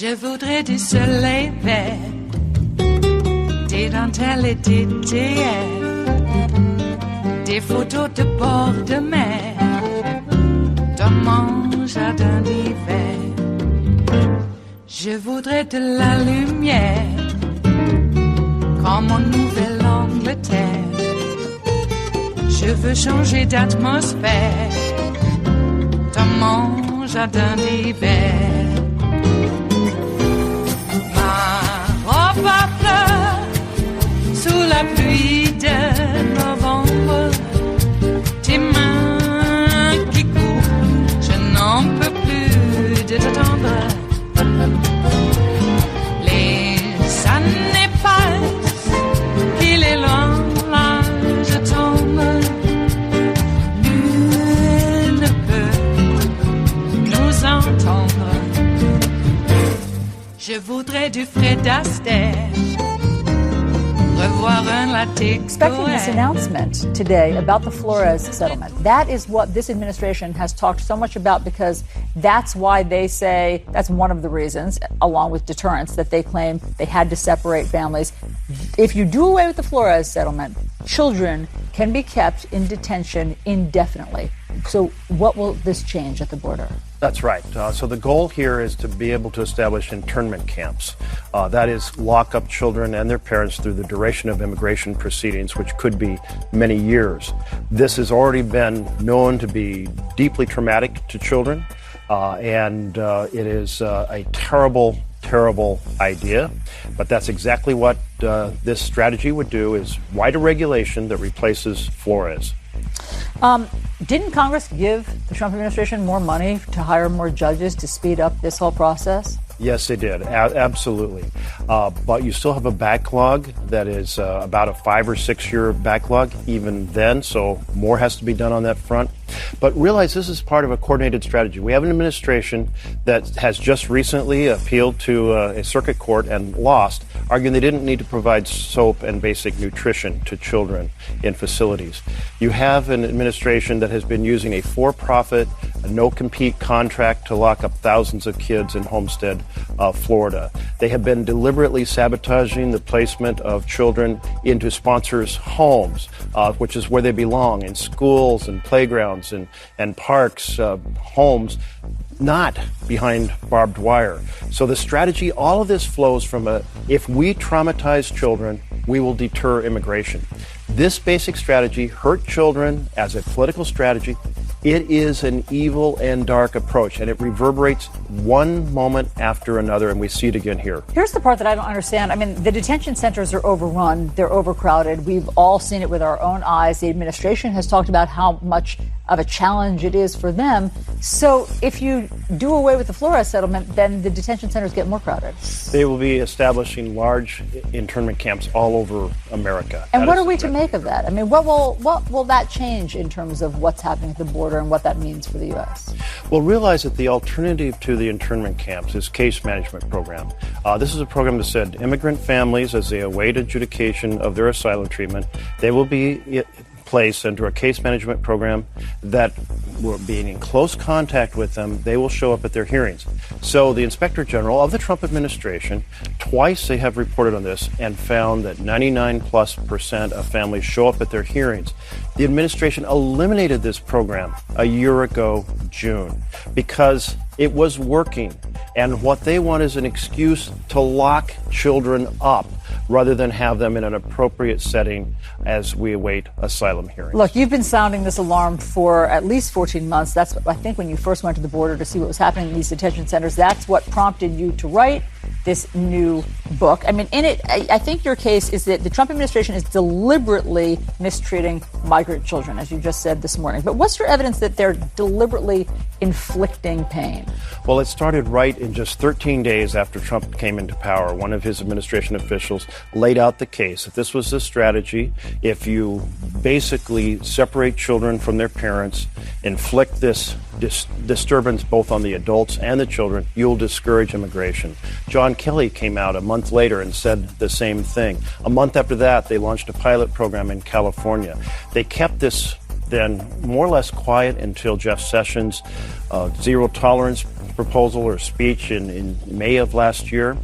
Je voudrais du soleil vert, des dentelles et des théières, des photos de bord de mer, dans mon jardin d'hiver. Je voudrais de la lumière, comme en Nouvelle-Angleterre. Je veux changer d'atmosphère, dans mon jardin d'hiver. Ma fleur sous la pluie de novembre, tes mains qui courent, je n'en peux plus de t'attendre. Les années passent, qu'il est loin, là je tombe. Nul ne peut nous entendre. Je voudrais du Fred Astaire, revoir un latte. Expecting this announcement today about the Flores settlement. That is what this administration has talked so much about, because that's why they say, that's one of the reasons, along with deterrence, that they claim they had to separate families. If you do away with the Flores settlement, children can be kept in detention indefinitely. So what will this change at the border? That's right. So the goal here is to be able to establish internment camps. That is, lock up children and their parents through the duration of immigration proceedings, which could be many years. This has already been known to be deeply traumatic to children, and it is a terrible idea. But that's exactly what this strategy would do, is write a regulation that replaces Flores. Didn't Congress give the Trump administration more money to hire more judges to speed up this whole process? Yes, they did. Absolutely. But you still have a backlog that is about a 5 or 6 year backlog even then, so more has to be done on that front. But realize this is part of a coordinated strategy. We have an administration that has just recently appealed to a circuit court and lost, arguing they didn't need to provide soap and basic nutrition to children in facilities. You have an administration that has been using a for-profit, no-compete contract to lock up thousands of kids in Homestead, Florida. They have been deliberately sabotaging the placement of children into sponsors' homes, which is where they belong, in schools and playgrounds and parks, homes, not behind barbed wire. So the strategy, all of this flows from if we traumatize children, we will deter immigration. This basic strategy hurt children as a political strategy. It is an evil and dark approach, and it reverberates one moment after another, and we see it again here. Here's the part that I don't understand. I mean, the detention centers are overrun. They're overcrowded. We've all seen it with our own eyes. The administration has talked about how much of a challenge it is for them. So if you do away with the Flores settlement, then the detention centers get more crowded. They will be establishing large internment camps all over America. And what are we to make of that? I mean, what will that change in terms of what's happening at the border and what that means for the U.S.? Well, realize that the alternative to the internment camps is case management program. This is a program that said immigrant families, as they await adjudication of their asylum treatment, they will be placed into a case management program that will be in close contact with them. They will show up at their hearings. So the Inspector General of the Trump administration, twice they have reported on this and found that 99+% of families show up at their hearings. The administration eliminated this program a year ago, June, because it was working. And what they want is an excuse to lock children up rather than have them in an appropriate setting as we await asylum hearings. Look, you've been sounding this alarm for at least 14 months. That's, I think, when you first went to the border to see what was happening in these detention centers. That's what prompted you to write this new book. I mean, in it, I think your case is that the Trump administration is deliberately mistreating migrant children, as you just said this morning. But what's your evidence that they're deliberately inflicting pain? Well, it started right in just 13 days after Trump came into power. One of his administration officials laid out the case. If this was the strategy, if you basically separate children from their parents, inflict this disturbance both on the adults and the children, you'll discourage immigration. John Kelly came out a month later and said the same thing. A month after that, they launched a pilot program in California. They kept this then more or less quiet until Jeff Sessions' zero tolerance proposal or speech in May of last year.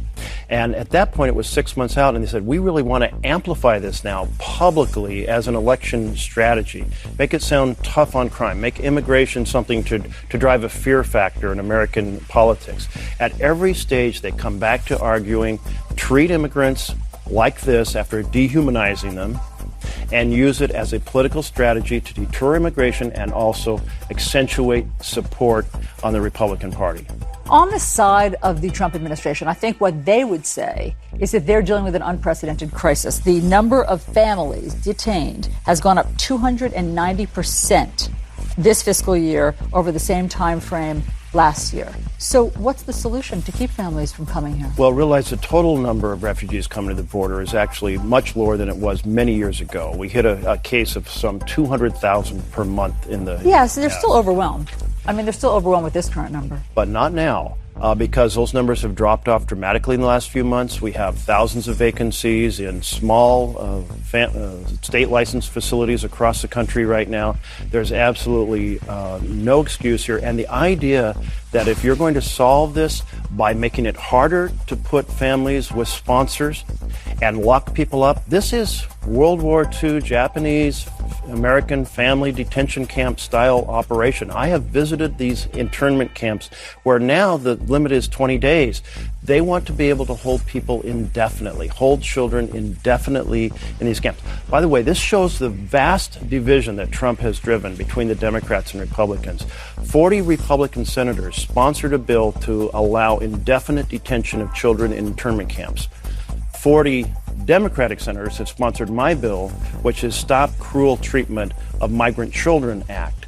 And at that point, it was 6 months out, and they said, we really want to amplify this now publicly as an election strategy. Make it sound tough on crime. Make immigration something to drive a fear factor in American politics. At every stage, they come back to arguing, treat immigrants like this after dehumanizing them, and use it as a political strategy to deter immigration and also accentuate support on the Republican Party. On the side of the Trump administration, I think what they would say is that they're dealing with an unprecedented crisis. The number of families detained has gone up 290% this fiscal year over the same time frame last year. So what's the solution to keep families from coming here? Well, realize the total number of refugees coming to the border is actually much lower than it was many years ago. We hit a case of some 200,000 per month in the... Yeah, so they're still overwhelmed. I mean, they're still overwhelmed with this current number. But not now. Because those numbers have dropped off dramatically in the last few months. We have thousands of vacancies in small state licensed facilities across the country right now. There's absolutely no excuse here. And the idea that if you're going to solve this by making it harder to put families with sponsors and lock people up, this is World War II Japanese American family detention camp style operation. I have visited these internment camps where now the limit is 20 days. They want to be able to hold people indefinitely, hold children indefinitely in these camps. By the way, this shows the vast division that Trump has driven between the Democrats and Republicans. 40 Republican senators sponsored a bill to allow indefinite detention of children in internment camps. 40 Democratic senators have sponsored my bill, which is Stop Cruel Treatment of Migrant Children Act.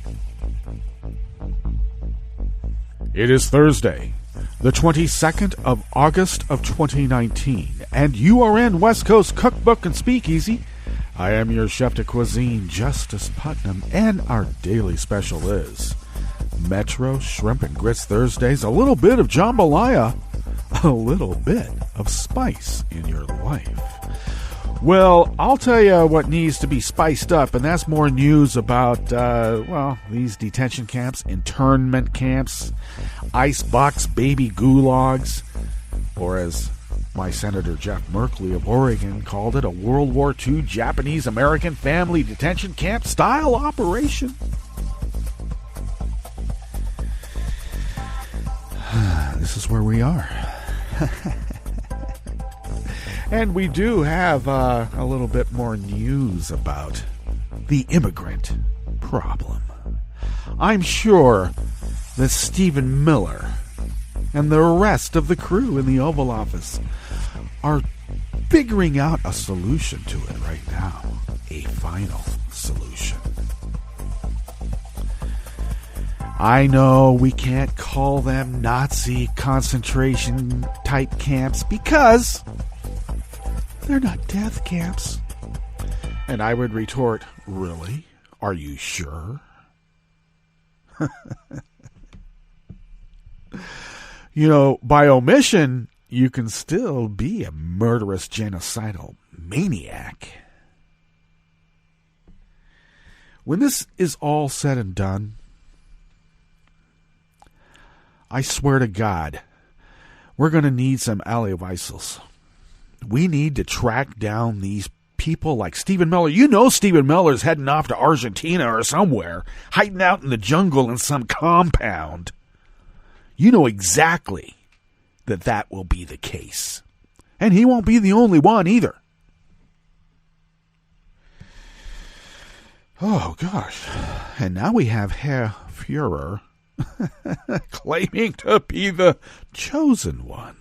It is Thursday, the 22nd of August of 2019, and you are in West Coast Cookbook and Speakeasy. I am your chef de cuisine, Justice Putnam, and our daily special is Metro Shrimp and Grits Thursdays, a little bit of jambalaya, a little bit of spice in your life. Well, I'll tell you what needs to be spiced up, and that's more news about, these detention camps, internment camps, icebox baby gulags, or as my Senator Jeff Merkley of Oregon called it, a World War II Japanese-American family detention camp style operation. This is where we are. And we do have a little bit more news about the immigrant problem. I'm sure that Stephen Miller and the rest of the crew in the Oval Office are figuring out a solution to it right now. A final solution. I know we can't call them Nazi concentration type camps because they're not death camps. And I would retort, really? Are you sure? You know, by omission, you can still be a murderous genocidal maniac. When this is all said and done, I swear to God, we're going to need some Alley-Weissels. We need to track down these people like Stephen Miller. You know Stephen Miller's heading off to Argentina or somewhere, hiding out in the jungle in some compound. You know exactly that will be the case. And he won't be the only one either. Oh, gosh. And now we have Herr Führer claiming to be the chosen one.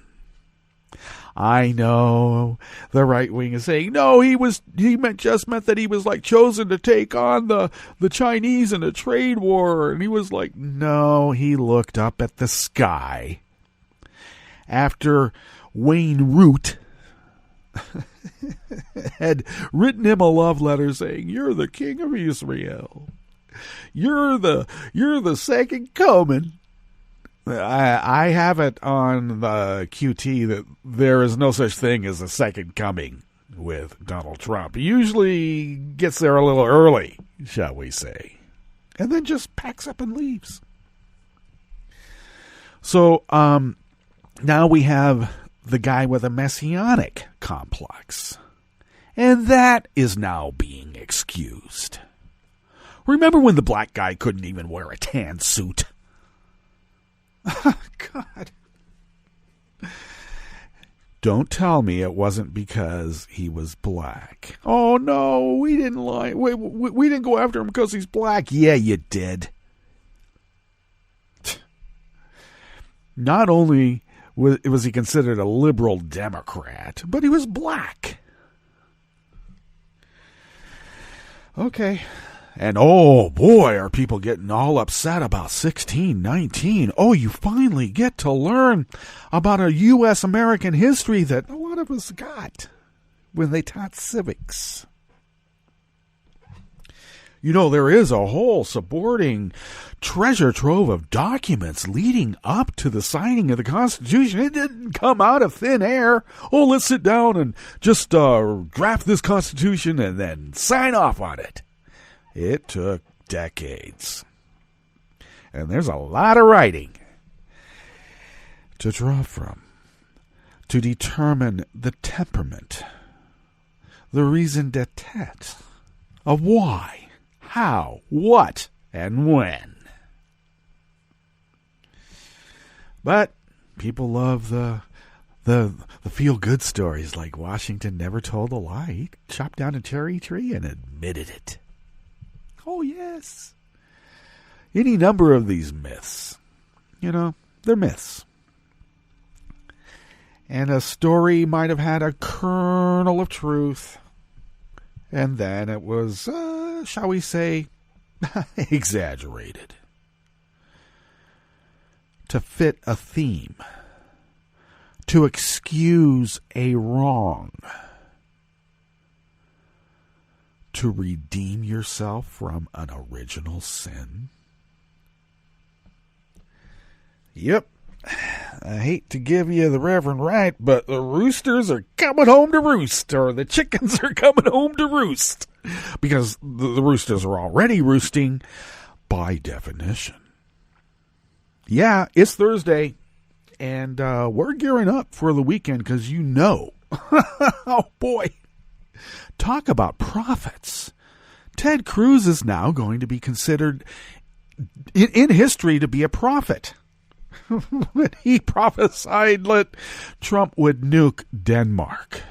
I know the right wing is saying, no, he just meant that he was like chosen to take on the Chinese in a trade war. And he was like, no, he looked up at the sky after Wayne Root had written him a love letter saying, you're the king of Israel. You're the second coming. I have it on the QT that there is no such thing as a second coming with Donald Trump. He usually gets there a little early, shall we say. and then just packs up and leaves. So now we have the guy with a messianic complex, and that is now being excused. Remember when the black guy couldn't even wear a tan suit? God. Don't tell me it wasn't because he was black. Oh, no, we didn't lie. We didn't go after him because he's black. Yeah, you did. Not only was he considered a liberal Democrat, but he was black. Okay. And oh boy, are people getting all upset about 1619. Oh, you finally get to learn about a U.S. American history that a lot of us got when they taught civics. You know, there is a whole supporting treasure trove of documents leading up to the signing of the Constitution. It didn't come out of thin air. Oh, let's sit down and just draft this Constitution and then sign off on it. It took decades. And there's a lot of writing to draw from to determine the temperament, the raison d'etre of why, how, what, and when. But people love the feel-good stories like Washington never told a lie. He chopped down a cherry tree and admitted it. Oh, yes. Any number of these myths. You know, they're myths. And a story might have had a kernel of truth. And then it was, shall we say, exaggerated. To fit a theme. To excuse a wrong. To redeem yourself from an original sin? Yep. I hate to give you the Reverend Right, but the roosters are coming home to roost, or the chickens are coming home to roost. Because the roosters are already roosting by definition. Yeah, it's Thursday, and we're gearing up for the weekend because you know. Oh, boy. Talk about prophets. Ted Cruz is now going to be considered in history to be a prophet. When he prophesied that Trump would nuke Denmark.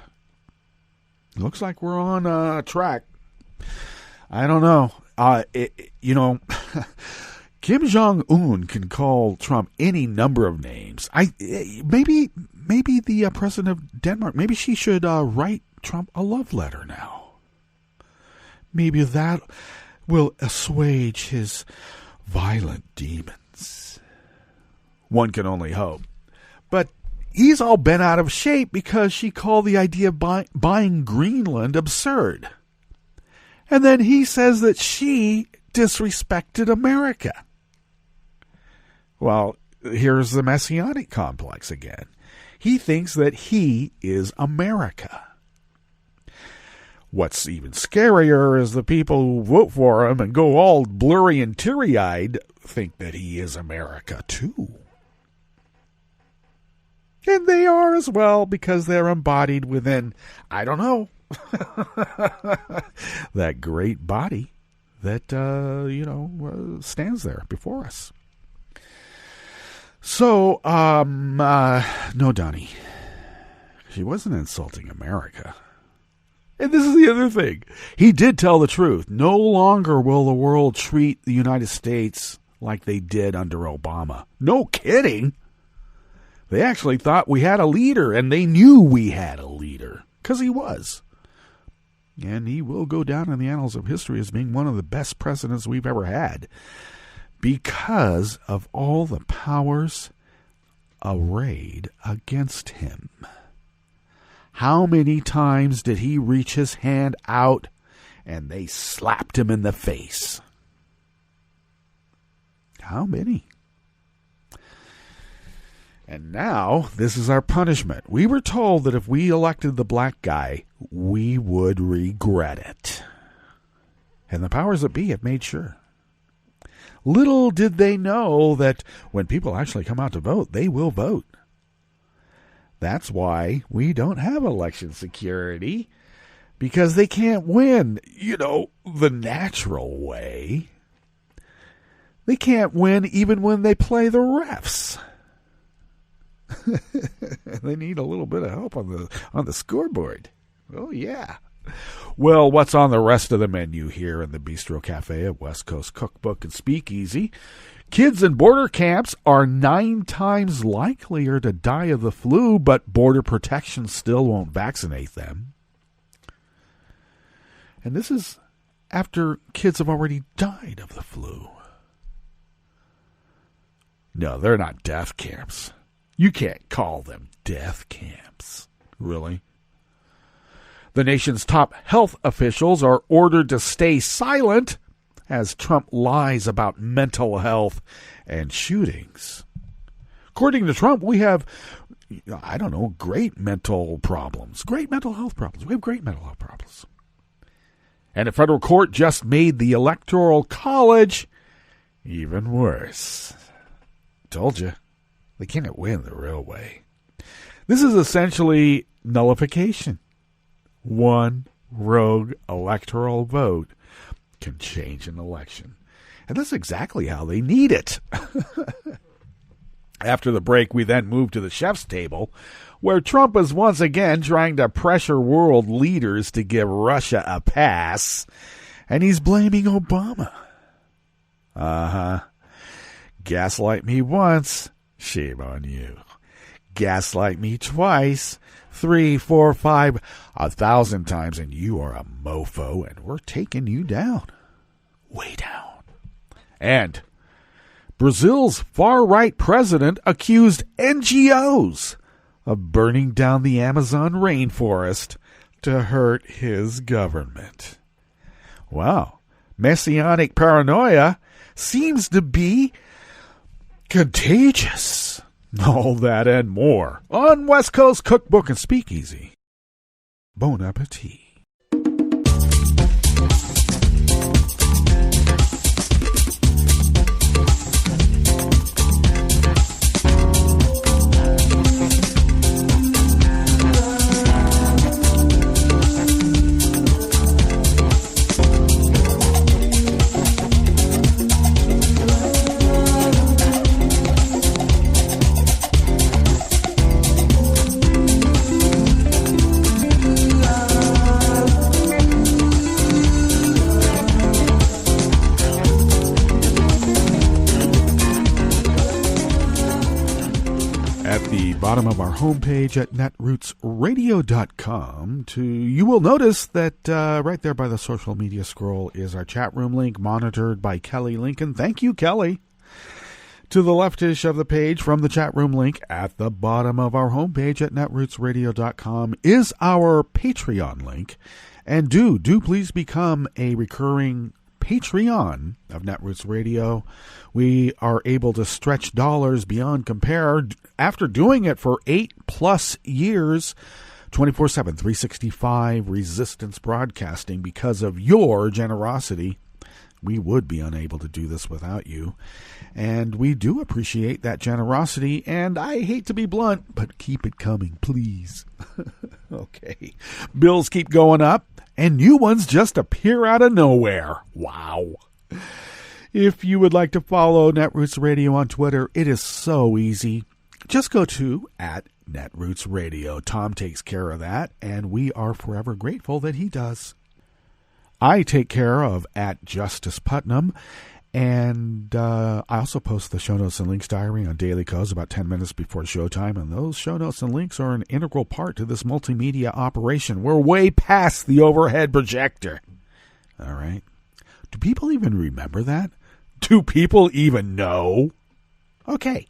Looks like we're on track. I don't know. Kim Jong-un can call Trump any number of names. Maybe the president of Denmark, maybe she should write Trump a love letter now. Maybe that will assuage his violent demons. One can only hope. But he's all bent out of shape because she called the idea of buying Greenland absurd. And then he says that she disrespected America. Well, here's the messianic complex again. He thinks that he is America. What's even scarier is the people who vote for him and go all blurry and teary-eyed think that he is America, too. And they are as well because they're embodied within, I don't know, that great body that, stands there before us. So, no, Donnie, she wasn't insulting America. And this is the other thing. He did tell the truth. No longer will the world treat the United States like they did under Obama. No kidding. They actually thought we had a leader, and they knew we had a leader, because he was. And he will go down in the annals of history as being one of the best presidents we've ever had, because of all the powers arrayed against him. How many times did he reach his hand out and they slapped him in the face? How many? And now, this is our punishment. We were told that if we elected the black guy, we would regret it. And the powers that be have made sure. Little did they know that when people actually come out to vote, they will vote. That's why we don't have election security, because they can't win, the natural way. They can't win even when they play the refs. They need a little bit of help on the scoreboard. Oh, yeah. Well, what's on the rest of the menu here in the Bistro Cafe at West Coast Cookbook and Speakeasy? Kids in border camps are 9 times likelier to die of the flu, but border protection still won't vaccinate them. And this is after kids have already died of the flu. No, they're not death camps. You can't call them death camps. Really? The nation's top health officials are ordered to stay silent as Trump lies about mental health and shootings. According to Trump, we have, great mental problems. Great mental health problems. We have great mental health problems. And a federal court just made the Electoral College even worse. Told you. They can't win the real way. This is essentially nullification. One rogue electoral vote can change an election. And that's exactly how they need it. After the break, we then move to the chef's table, where Trump is once again trying to pressure world leaders to give Russia a pass, and he's blaming Obama. Gaslight me once, shame on you. Gaslight me twice, 3, 4, 5, 1,000 times, and you are a mofo, and we're taking you down. Way down. And Brazil's far-right president accused NGOs of burning down the Amazon rainforest to hurt his government. Wow. Messianic paranoia seems to be contagious. All that and more on West Coast Cookbook and Speakeasy. Bon appetit. Bottom of our homepage at netrootsradio.com. You will notice that right there by the social media scroll is our chat room link, monitored by Kelly Lincoln. Thank you, Kelly. To the leftish of the page from the chat room link at the bottom of our homepage at netrootsradio.com is our Patreon link. And do please become a recurring Patreon of Netroots Radio. We are able to stretch dollars beyond compare after doing it for 8+ years, 24/7, 365 resistance broadcasting. Because of your generosity, we would be unable to do this without you. And we do appreciate that generosity. And I hate to be blunt, but keep it coming, please. Okay. Bills keep going up, and new ones just appear out of nowhere. Wow. If you would like to follow Netroots Radio on Twitter, it is so easy. Just go to @Netroots Radio. Tom takes care of that, and we are forever grateful that he does. I take care of @Justice Putnam, and I also post the show notes and links diary on Daily Codes about 10 minutes before showtime, and those show notes and links are an integral part to this multimedia operation. We're way past the overhead projector. All right. Do people even remember that? Do people even know? Okay.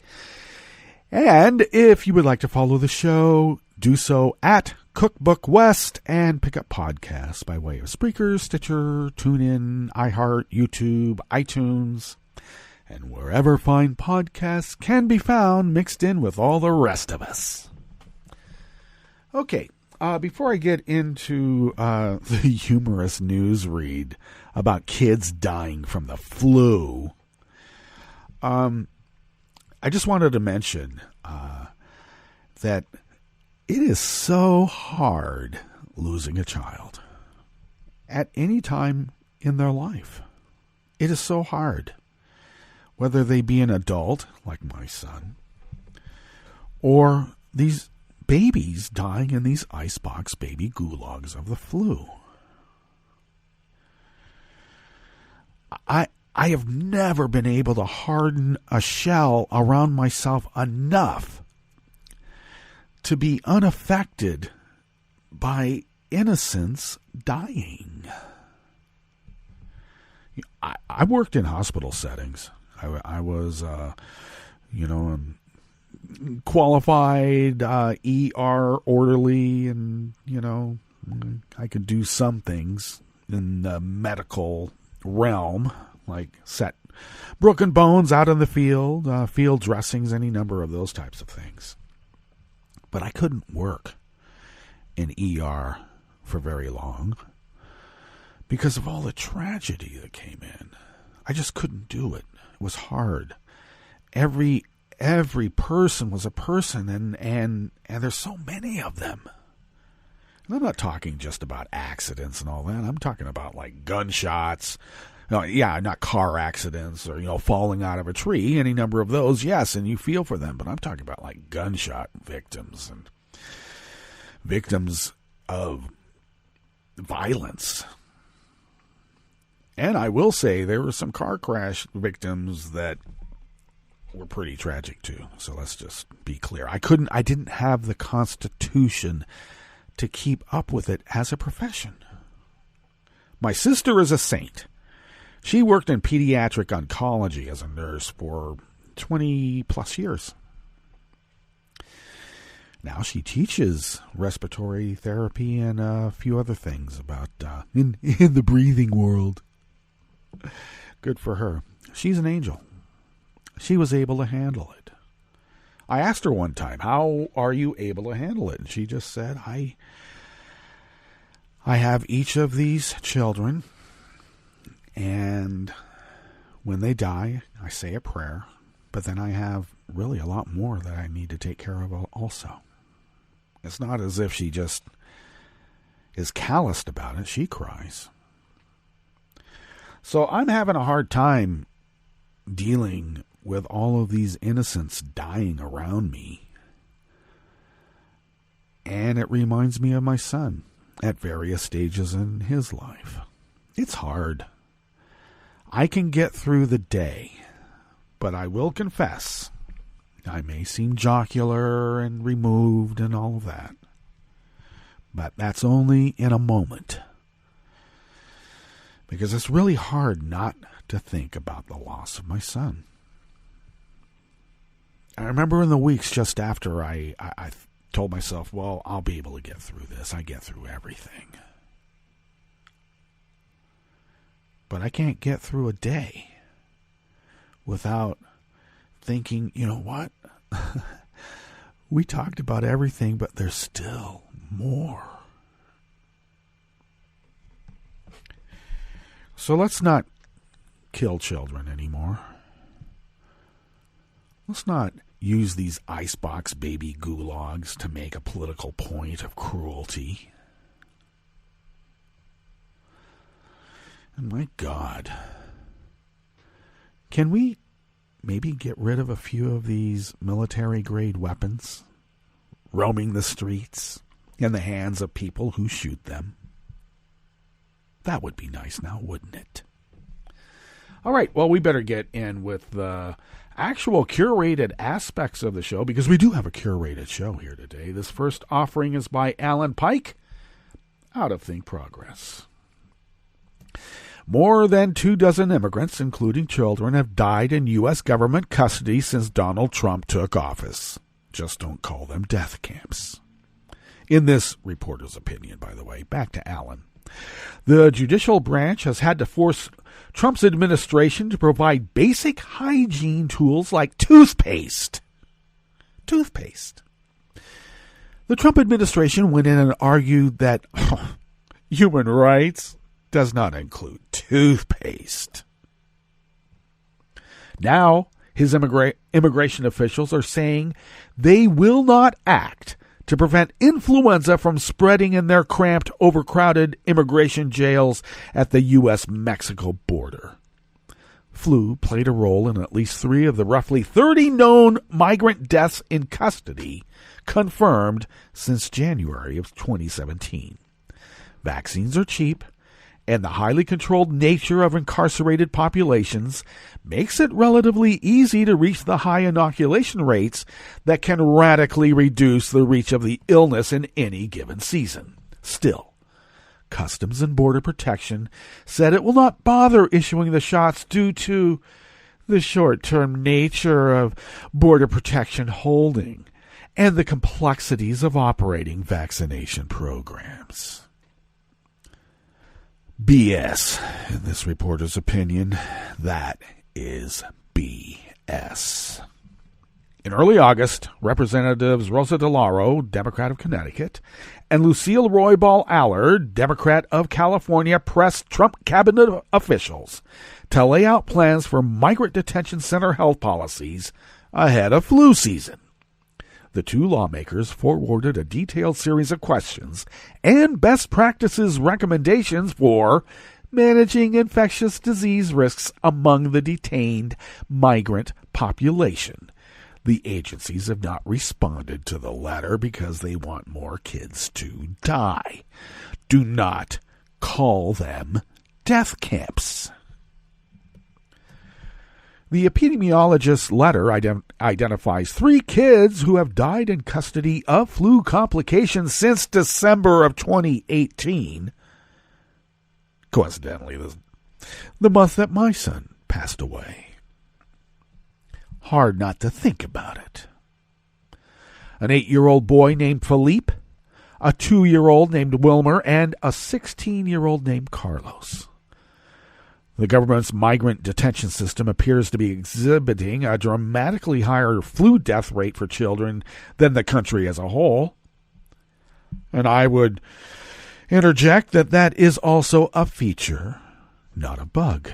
And if you would like to follow the show, do so at Cookbook West and pick up podcasts by way of Spreaker, Stitcher, TuneIn, iHeart, YouTube, iTunes, and wherever fine podcasts can be found mixed in with all the rest of us. Okay, before I get into the humorous news read about kids dying from the flu, I just wanted to mention that it is so hard losing a child at any time in their life. It is so hard, whether they be an adult, like my son, or these babies dying in these icebox baby gulags of the flu. I have never been able to harden a shell around myself enough to be unaffected by innocence dying. I worked in hospital settings. I was, qualified ER orderly, and, I could do some things in the medical realm, like set broken bones out in the field, field dressings, any number of those types of things. But I couldn't work in ER for very long because of all the tragedy that came in. I just couldn't do it. It was hard. Every person was a person, and there's so many of them. And I'm not talking just about accidents and all that. I'm talking about like gunshots. Not car accidents or, falling out of a tree. Any number of those, yes, and you feel for them. But I'm talking about like gunshot victims and victims of violence. And I will say there were some car crash victims that were pretty tragic too. So let's just be clear. I didn't have the constitution to keep up with it as a profession. My sister is a saint. She worked in pediatric oncology as a nurse for 20 plus years. Now she teaches respiratory therapy and a few other things about in the breathing world. Good for her. She's an angel. She was able to handle it. I asked her one time, how are you able to handle it? And she just said, I have each of these children, and when they die, I say a prayer, but then I have really a lot more that I need to take care of also. It's not as if she just is calloused about it. She cries. So I'm having a hard time dealing with all of these innocents dying around me. And it reminds me of my son at various stages in his life. It's hard. I can get through the day, but I will confess, I may seem jocular and removed and all of that. But that's only in a moment. Because it's really hard not to think about the loss of my son. I remember in the weeks just after I told myself, well, I'll be able to get through this. I get through everything. But I can't get through a day without thinking, you know what? We talked about everything, but there's still more. So let's not kill children anymore. Let's not use these icebox baby gulags to make a political point of cruelty. And my God, can we maybe get rid of a few of these military-grade weapons roaming the streets in the hands of people who shoot them? That would be nice now, wouldn't it? All right, well, we better get in with the actual curated aspects of the show, because we do have a curated show here today. This first offering is by Alan Pike, out of Think Progress. More than 24 immigrants, including children, have died in U.S. government custody since Donald Trump took office. Just don't call them death camps. In this reporter's opinion, by the way, back to Alan. The judicial branch has had to force Trump's administration to provide basic hygiene tools like toothpaste. Toothpaste. The Trump administration went in and argued that human rights does not include toothpaste. Now, His immigration officials are saying they will not act to prevent influenza from spreading in their cramped, overcrowded immigration jails at the U.S.-Mexico border. Flu played a role in at least 3 of the roughly 30 known migrant deaths in custody confirmed since January of 2017. Vaccines are cheap, and the highly controlled nature of incarcerated populations makes it relatively easy to reach the high inoculation rates that can radically reduce the reach of the illness in any given season. Still, Customs and Border Protection said it will not bother issuing the shots due to the short-term nature of border protection holding and the complexities of operating vaccination programs. BS, in this reporter's opinion. That is BS. In early August, Representatives Rosa DeLauro, Democrat of Connecticut, and Lucille Roybal Allard, Democrat of California, pressed Trump cabinet officials to lay out plans for migrant detention center health policies ahead of flu season. The 2 lawmakers forwarded a detailed series of questions and best practices recommendations for managing infectious disease risks among the detained migrant population. The agencies have not responded to the letter because they want more kids to die. Do not call them death camps. The epidemiologist's letter identifies 3 kids who have died in custody of flu complications since December of 2018. Coincidentally, the month that my son passed away. Hard not to think about it. An 8-year-old boy named Philippe, a 2-year-old named Wilmer, and a 16-year-old named Carlos. The government's migrant detention system appears to be exhibiting a dramatically higher flu death rate for children than the country as a whole. And I would interject that is also a feature, not a bug.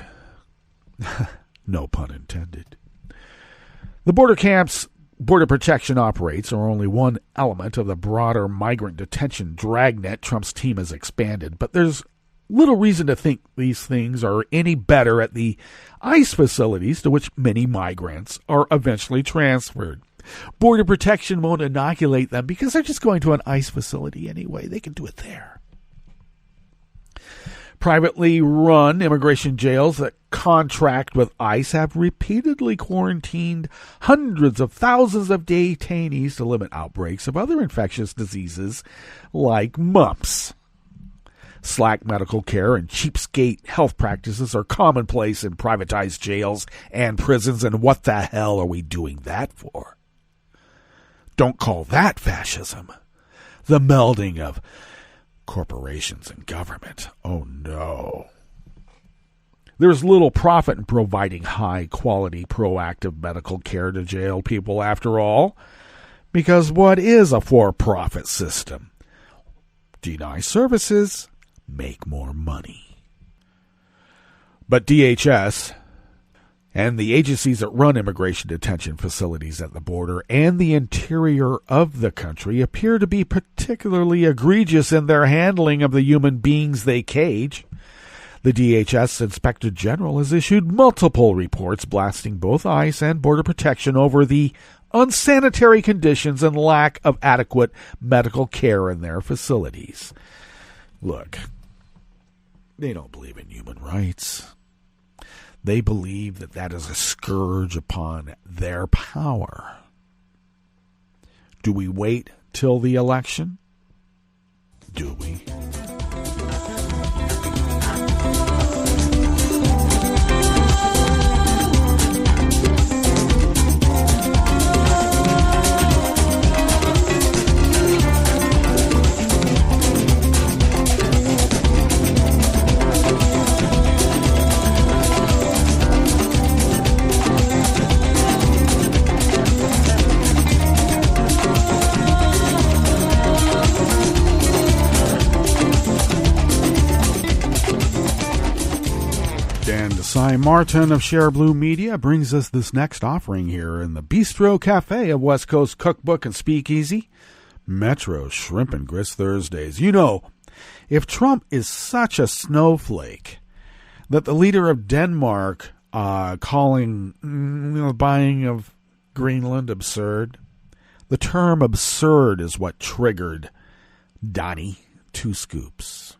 No pun intended. The border camps Border Protection operates are only one element of the broader migrant detention dragnet Trump's team has expanded, but there's little reason to think these things are any better at the ICE facilities to which many migrants are eventually transferred. Border Protection won't inoculate them because they're just going to an ICE facility anyway. They can do it there. Privately run immigration jails that contract with ICE have repeatedly quarantined hundreds of thousands of detainees to limit outbreaks of other infectious diseases like mumps. Slack medical care and cheapskate health practices are commonplace in privatized jails and prisons, and what the hell are we doing that for? Don't call that fascism. The melding of corporations and government. Oh no. There's little profit in providing high-quality, proactive medical care to jail people, after all, because what is a for-profit system? Deny services, make more money. But DHS and the agencies that run immigration detention facilities at the border and the interior of the country appear to be particularly egregious in their handling of the human beings they cage. The DHS Inspector General has issued multiple reports blasting both ICE and Border Protection over the unsanitary conditions and lack of adequate medical care in their facilities. Look, they don't believe in human rights. They believe that is a scourge upon their power. Do we wait till the election? Do we? And Cy Martin of Share Blue Media brings us this next offering here in the Bistro Cafe of West Coast Cookbook and Speakeasy, Metro Shrimp and Grits Thursdays. You know, if Trump is such a snowflake that the leader of Denmark calling the buying of Greenland absurd, the term absurd is what triggered Donnie 2 Scoops.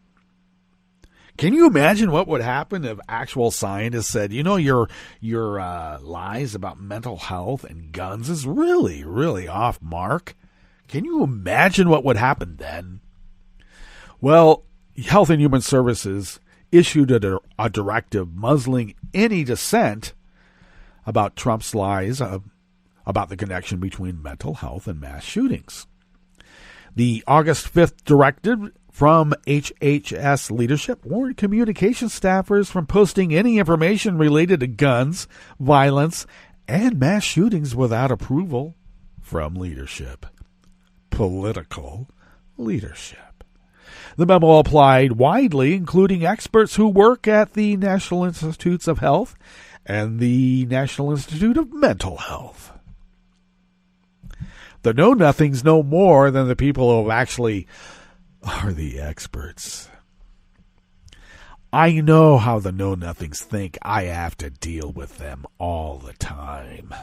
Can you imagine what would happen if actual scientists said, you know, your lies about mental health and guns is really, really off mark? Can you imagine what would happen then? Well, Health and Human Services issued a directive muzzling any dissent about Trump's lies about the connection between mental health and mass shootings. The August 5th directive from HHS leadership warned communication staffers from posting any information related to guns, violence, and mass shootings without approval from leadership. Political leadership. The memo applied widely, including experts who work at the National Institutes of Health and the National Institute of Mental Health. The know-nothings know more than the people who actually are the experts. I know how the know-nothings think. I have to deal with them all the time.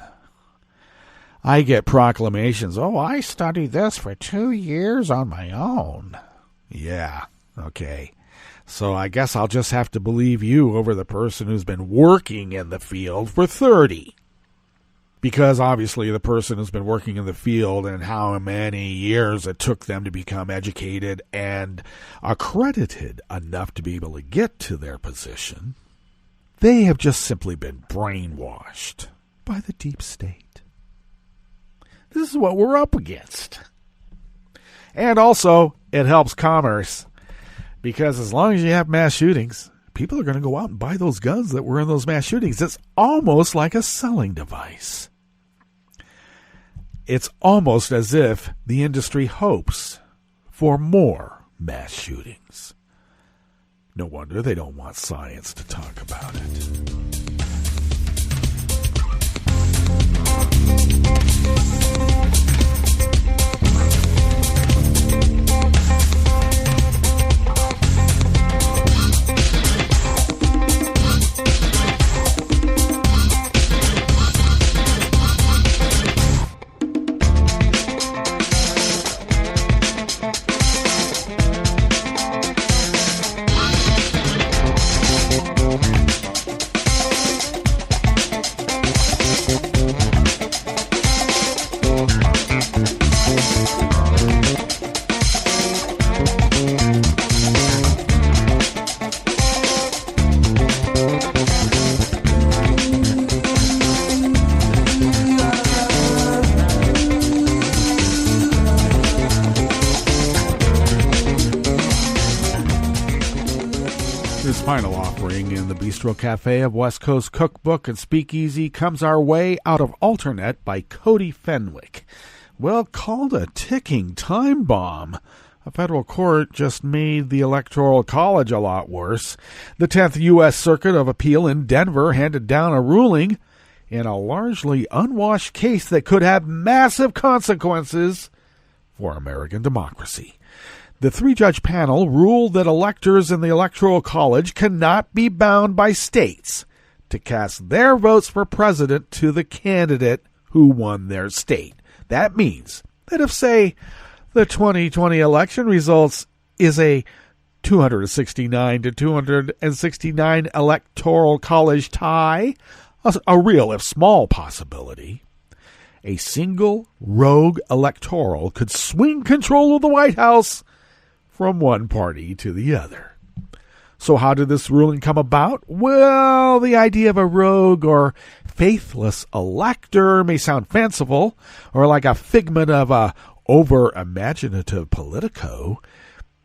I get proclamations, oh, I studied this for 2 years on my own. Yeah, okay. So I guess I'll just have to believe you over the person who's been working in the field for 30. Because obviously the person who's been working in the field and how many years it took them to become educated and accredited enough to be able to get to their position, they have just simply been brainwashed by the deep state. This is what we're up against. And also, it helps commerce. Because as long as you have mass shootings, people are going to go out and buy those guns that were in those mass shootings. It's almost like a selling device. It's almost as if the industry hopes for more mass shootings. No wonder they don't want science to talk about it. Final offering in the Bistro Cafe of West Coast Cookbook and Speakeasy comes our way out of Alternate by Cody Fenwick. Well, called a ticking time bomb. A federal court just made the Electoral College a lot worse. The 10th U.S. Circuit of Appeal in Denver handed down a ruling in a largely unwashed case that could have massive consequences for American democracy. The 3-judge panel ruled that electors in the Electoral College cannot be bound by states to cast their votes for president to the candidate who won their state. That means that if, say, the 2020 election results is a 269 to 269 Electoral College tie, a real if small possibility, a single rogue electoral could swing control of the White House from one party to the other. So how did this ruling come about? Well, the idea of a rogue or faithless elector may sound fanciful or like a figment of a over-imaginative politico.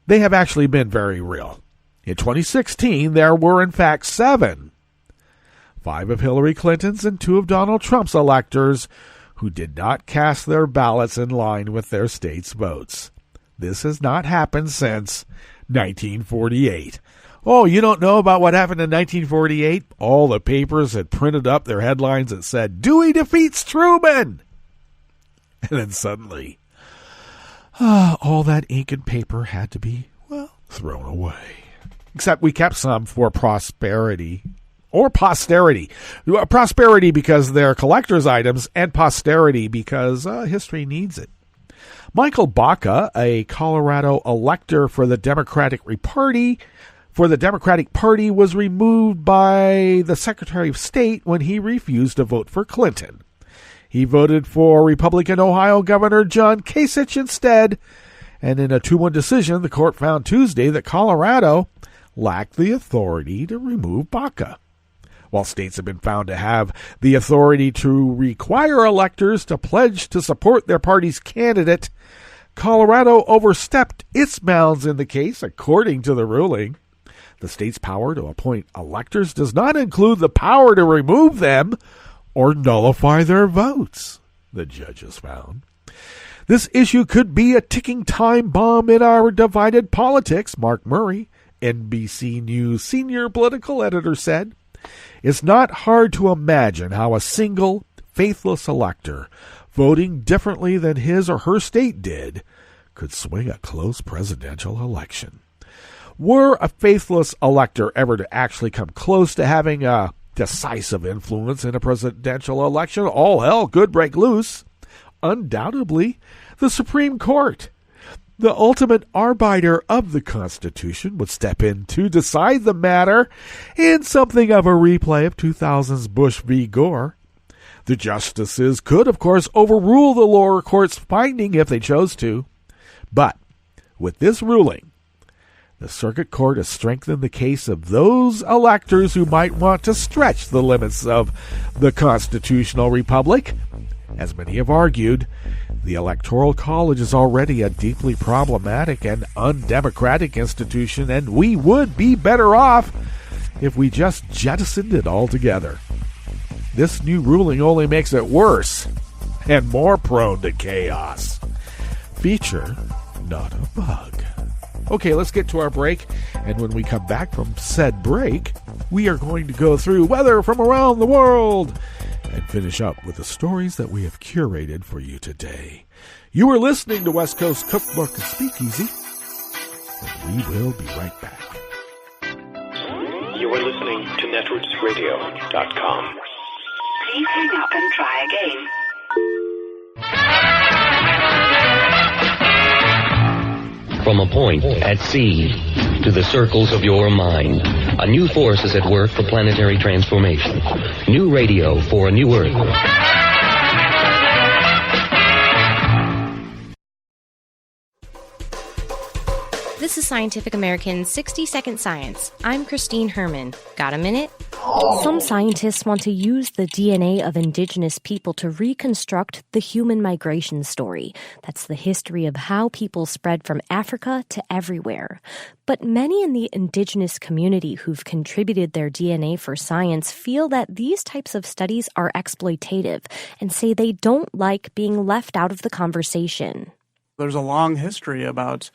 They have actually been very real. In 2016, there were in fact 7. 5 of Hillary Clinton's and 2 of Donald Trump's electors who did not cast their ballots in line with their state's votes. This has not happened since 1948. Oh, you don't know about what happened in 1948? All the papers had printed up their headlines that said, Dewey defeats Truman! And then suddenly, all that ink and paper had to be, thrown away. Except we kept some for prosperity. Or posterity. Prosperity because they're collector's items, and posterity because history needs it. Michael Baca, a Colorado elector for the Democratic Party, was removed by the Secretary of State when he refused to vote for Clinton. He voted for Republican Ohio Governor John Kasich instead, and in a 2-1 decision, the court found Tuesday that Colorado lacked the authority to remove Baca. While states have been found to have the authority to require electors to pledge to support their party's candidate, Colorado overstepped its bounds in the case, according to the ruling. The state's power to appoint electors does not include the power to remove them or nullify their votes, the judges found. This issue could be a ticking time bomb in our divided politics, Mark Murray, NBC News senior political editor, said. It's not hard to imagine how a single, faithless elector voting differently than his or her state did could swing a close presidential election. Were a faithless elector ever to actually come close to having a decisive influence in a presidential election, all hell could break loose. Undoubtedly, the Supreme Court, the ultimate arbiter of the Constitution, would step in to decide the matter in something of a replay of 2000's Bush v. Gore. The justices could, of course, overrule the lower court's finding if they chose to. But with this ruling, the Circuit Court has strengthened the case of those electors who might want to stretch the limits of the constitutional republic. As many have argued, the Electoral College is already a deeply problematic and undemocratic institution, and we would be better off if we just jettisoned it altogether. This new ruling only makes it worse and more prone to chaos. Feature, not a bug. Okay, let's get to our break, and when we come back from said break, we are going to go through weather from around the world and finish up with the stories that we have curated for you today. You are listening to West Coast Cookbook and Speakeasy, and we will be right back. You are listening to netrootsradio.com. Please hang up and try again. From a point at sea to the circles of your mind, a new force is at work for planetary transformation. New radio for a new Earth. This is Scientific American's 60-Second Science. I'm Christine Herman. Got a minute? Some scientists want to use the DNA of indigenous people to reconstruct the human migration story. That's the history of how people spread from Africa to everywhere. But many in the indigenous community who've contributed their DNA for science feel that these types of studies are exploitative and say they don't like being left out of the conversation. There's a long history about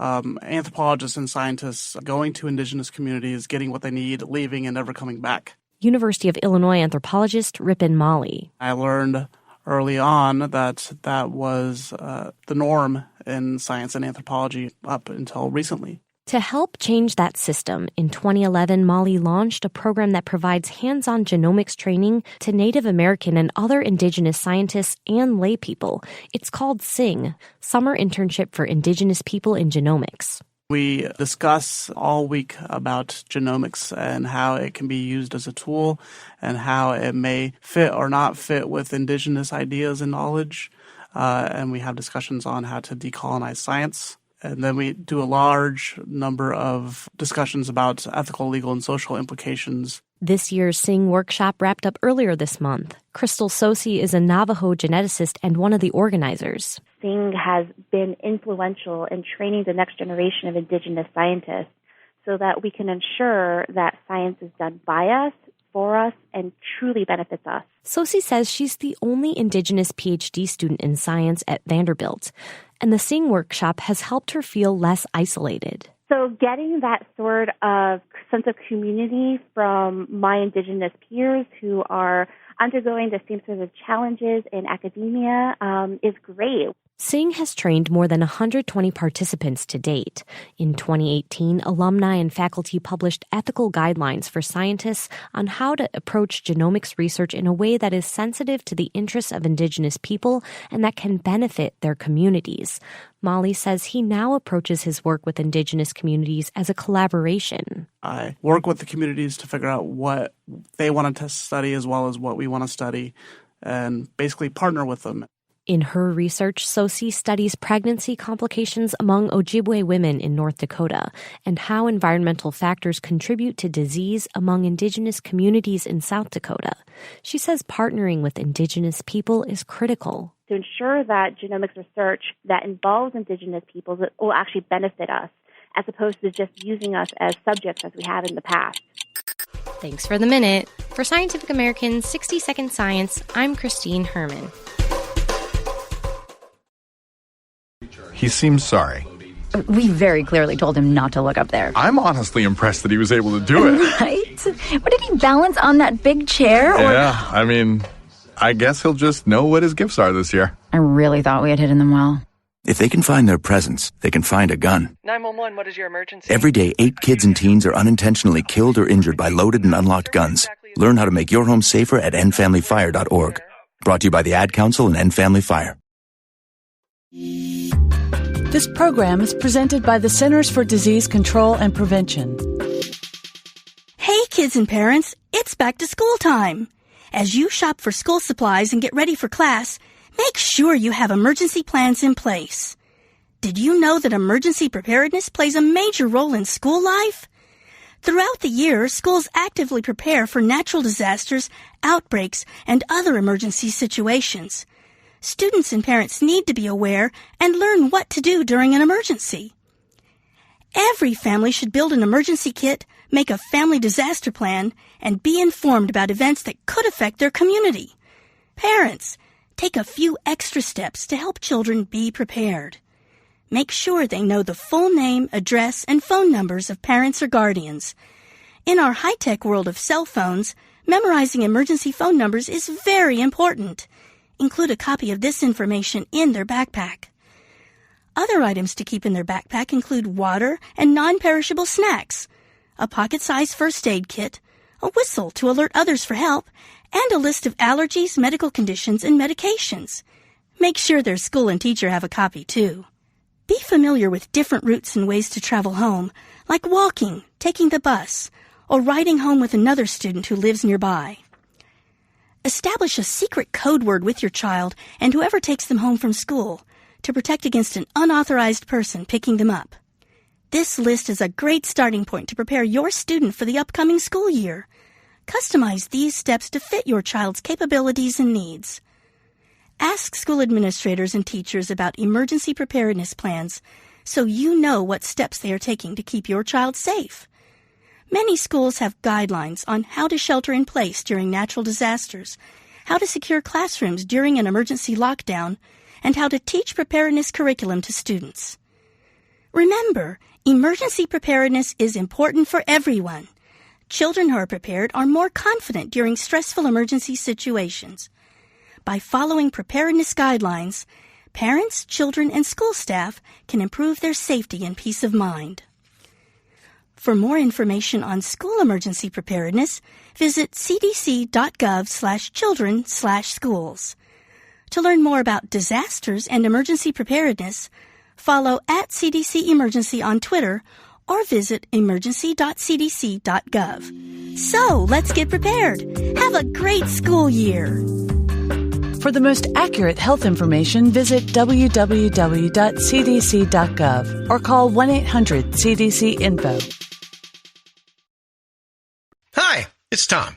anthropologists and scientists going to indigenous communities, getting what they need, leaving, and never coming back. University of Illinois anthropologist Ripon Molly. I learned early on that that was the norm in science and anthropology up until recently. To help change that system, in 2011, Molly launched a program that provides hands-on genomics training to Native American and other indigenous scientists and lay people. It's called SING, Summer Internship for Indigenous People in Genomics. We discuss all week about genomics and how it can be used as a tool and how it may fit or not fit with indigenous ideas and knowledge. And we have discussions on how to decolonize science. And then we do a large number of discussions about ethical, legal, and social implications. This year's SING workshop wrapped up earlier this month. Crystal Sosi is a Navajo geneticist and one of the organizers. SING has been influential in training the next generation of indigenous scientists so that we can ensure that science is done by us, for us, and truly benefits us. Sosi says she's the only indigenous PhD student in science at Vanderbilt, and the SING workshop has helped her feel less isolated. So getting that sort of sense of community from my Indigenous peers who are undergoing the same sort of challenges in academia is great. Singh has trained more than 120 participants to date. In 2018, alumni and faculty published ethical guidelines for scientists on how to approach genomics research in a way that is sensitive to the interests of Indigenous people and that can benefit their communities. Molly says he now approaches his work with Indigenous communities as a collaboration. I work with the communities to figure out what they want to study as well as what we want to study, and basically partner with them. In her research, Sosi studies pregnancy complications among Ojibwe women in North Dakota and how environmental factors contribute to disease among Indigenous communities in South Dakota. She says partnering with Indigenous people is critical. To ensure that genomics research that involves Indigenous peoples will actually benefit us, as opposed to just using us as subjects as we have in the past. Thanks for the minute. For Scientific American's 60-Second Science, I'm Christine Herman. He seems sorry. We very clearly told him not to look up there. I'm honestly impressed that he was able to do it. Right? What, did he balance on that big chair? Yeah, I mean, I guess he'll just know what his gifts are this year. I really thought we had hidden them well. If they can find their presents, they can find a gun. 911, what is your emergency? Every day, 8 kids and teens are unintentionally killed or injured by loaded and unlocked guns. Learn how to make your home safer at endfamilyfire.org. Brought to you by the Ad Council and End Family Fire. This program is presented by the Centers for Disease Control and Prevention. Hey kids and parents, it's back to school time. As you shop for school supplies and get ready for class, make sure you have emergency plans in place. Did you know that emergency preparedness plays a major role in school life? Throughout the year, schools actively prepare for natural disasters, outbreaks, and other emergency situations. Students and parents need to be aware and learn what to do during an emergency. Every family should build an emergency kit, make a family disaster plan, and be informed about events that could affect their community. Parents, take a few extra steps to help children be prepared. Make sure they know the full name, address, and phone numbers of parents or guardians. In our high-tech world of cell phones, memorizing emergency phone numbers is very important. Include a copy of this information in their backpack. Other items to keep in their backpack include water and non-perishable snacks, a pocket-sized first aid kit, a whistle to alert others for help, and a list of allergies, medical conditions, and medications. Make sure their school and teacher have a copy, too. Be familiar with different routes and ways to travel home, like walking, taking the bus, or riding home with another student who lives nearby. Establish a secret code word with your child and whoever takes them home from school to protect against an unauthorized person picking them up. This list is a great starting point to prepare your student for the upcoming school year. Customize these steps to fit your child's capabilities and needs. Ask school administrators and teachers about emergency preparedness plans so you know what steps they are taking to keep your child safe. Many schools have guidelines on how to shelter in place during natural disasters, how to secure classrooms during an emergency lockdown, and how to teach preparedness curriculum to students. Remember, emergency preparedness is important for everyone. Children who are prepared are more confident during stressful emergency situations. By following preparedness guidelines, parents, children, and school staff can improve their safety and peace of mind. For more information on school emergency preparedness, visit cdc.gov/children/schools. To learn more about disasters and emergency preparedness, follow @CDC Emergency on Twitter or visit emergency.cdc.gov. So, let's get prepared. Have a great school year. For the most accurate health information, visit www.cdc.gov or call 1-800-CDC-INFO. Hi, it's Tom.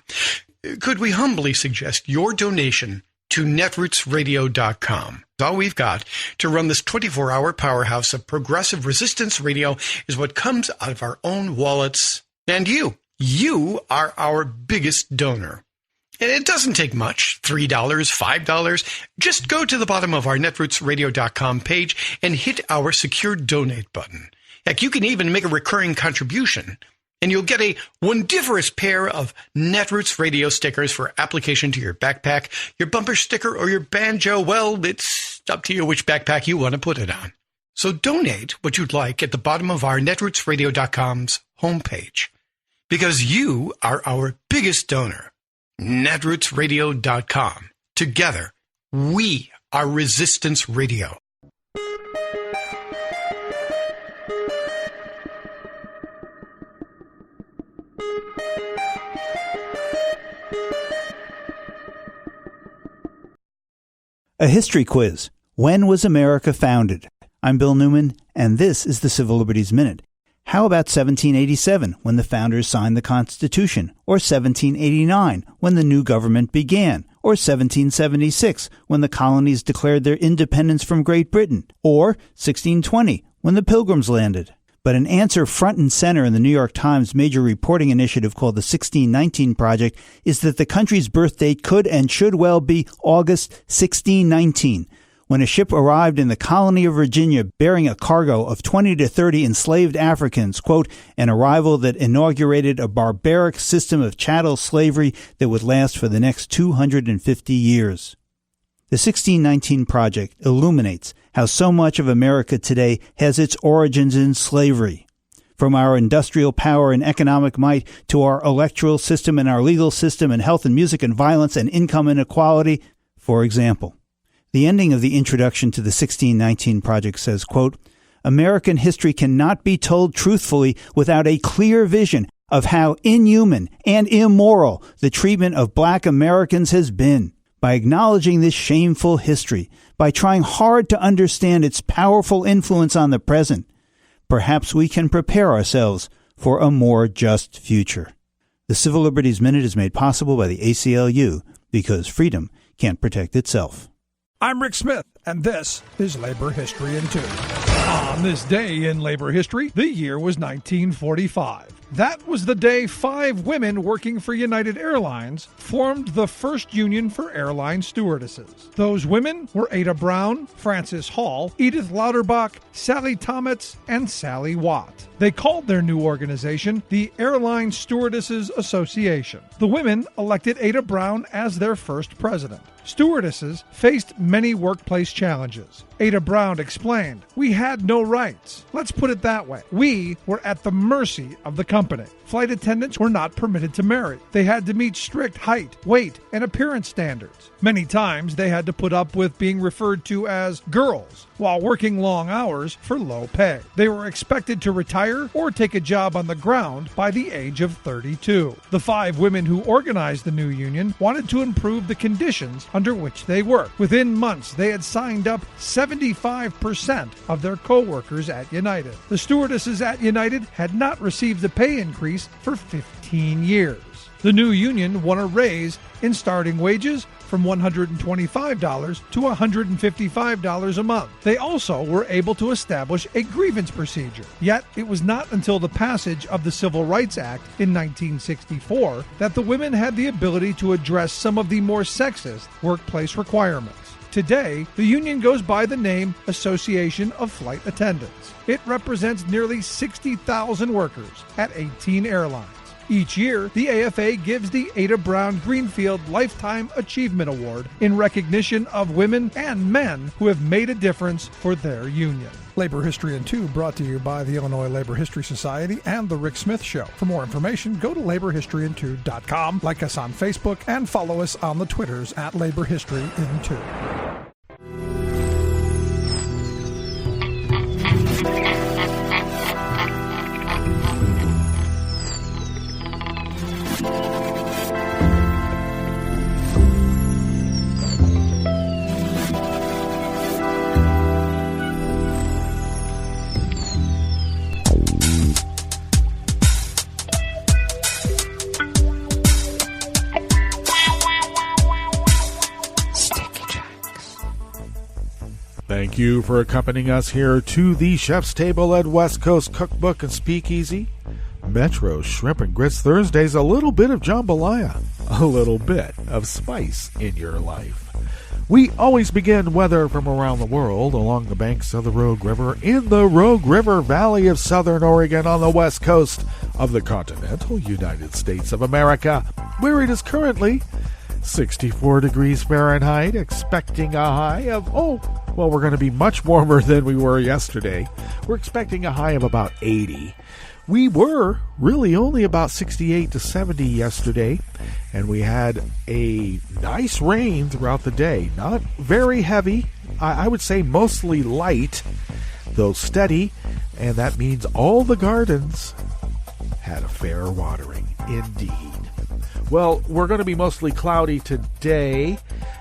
Could we humbly suggest your donation to netrootsradio.com? All we've got to run this 24-hour powerhouse of progressive resistance radio is what comes out of our own wallets. And you are our biggest donor. And it doesn't take much, $3, $5. Just go to the bottom of our netrootsradio.com page and hit our secure donate button. Heck, you can even make a recurring contribution, and you'll get a wondiferous pair of Netroots radio stickers for application to your backpack, your bumper sticker, or your banjo. Well, it's up to you which backpack you want to put it on. So donate what you'd like at the bottom of our netrootsradio.com's homepage, because you are our biggest donor. netrootsradio.com. Together, we are Resistance Radio. A history quiz. When was America founded? I'm Bill Newman, and this is the Civil Liberties Minute. How about 1787, when the founders signed the Constitution? Or 1789, when the new government began? Or 1776, when the colonies declared their independence from Great Britain? Or 1620, when the Pilgrims landed? But an answer front and center in the New York Times major reporting initiative called the 1619 Project is that the country's birth date could and should well be August 1619, when a ship arrived in the colony of Virginia bearing a cargo of 20 to 30 enslaved Africans, quote, an arrival that inaugurated a barbaric system of chattel slavery that would last for the next 250 years. The 1619 Project illuminates how so much of America today has its origins in slavery. From our industrial power and economic might to our electoral system and our legal system and health and music and violence and income inequality, for example. The ending of the introduction to the 1619 Project says, quote, American history cannot be told truthfully without a clear vision of how inhuman and immoral the treatment of black Americans has been. By acknowledging this shameful history, by trying hard to understand its powerful influence on the present, perhaps we can prepare ourselves for a more just future. The Civil Liberties Minute is made possible by the ACLU because freedom can't protect itself. I'm Rick Smith, and this is Labor History in 2. On this day in labor history, the year was 1945. That was the day 5 women working for United Airlines formed the first union for airline stewardesses. Those women were Ada Brown, Frances Hall, Edith Lauterbach, Sally Tometz, and Sally Watt. They called their new organization the Airline Stewardesses Association. The women elected Ada Brown as their first president. Stewardesses faced many workplace challenges. Ada Brown explained, "We had no rights. Let's put it that way. We were at the mercy of the company. Flight attendants were not permitted to marry. They had to meet strict height, weight, and appearance standards. Many times they had to put up with being referred to as girls while working long hours for low pay. They were expected to retire or take a job on the ground by the age of 32. The 5 women who organized the new union wanted to improve the conditions under which they worked. Within months, they had signed up 75% of their co-workers at United. The stewardesses at United had not received a pay increase for 15 years. The new union won a raise in starting wages from $125 to $155 a month. They also were able to establish a grievance procedure. Yet, it was not until the passage of the Civil Rights Act in 1964 that the women had the ability to address some of the more sexist workplace requirements. Today, the union goes by the name Association of Flight Attendants. It represents nearly 60,000 workers at 18 airlines. Each year, the AFA gives the Ada Brown Greenfield Lifetime Achievement Award in recognition of women and men who have made a difference for their union. Labor History in 2 brought to you by the Illinois Labor History Society and The Rick Smith Show. For more information, go to laborhistoryin2.com, like us on Facebook, and follow us on the Twitters at Labor History in 2. Thank you for accompanying us here to the chef's table at West Coast Cookbook and Speakeasy. Metro Shrimp and Grits Thursdays, a little bit of jambalaya, a little bit of spice in your life. We always begin weather from around the world along the banks of the Rogue River in the Rogue River Valley of Southern Oregon on the west coast of the continental United States of America, where it is currently 64 degrees Fahrenheit, expecting a high of, we're going to be much warmer than we were yesterday. We're expecting a high of about 80. We were really only about 68 to 70 yesterday, and we had a nice rain throughout the day. Not very heavy, I would say mostly light, though steady, and that means all the gardens had a fair watering indeed. Well, we're going to be mostly cloudy today,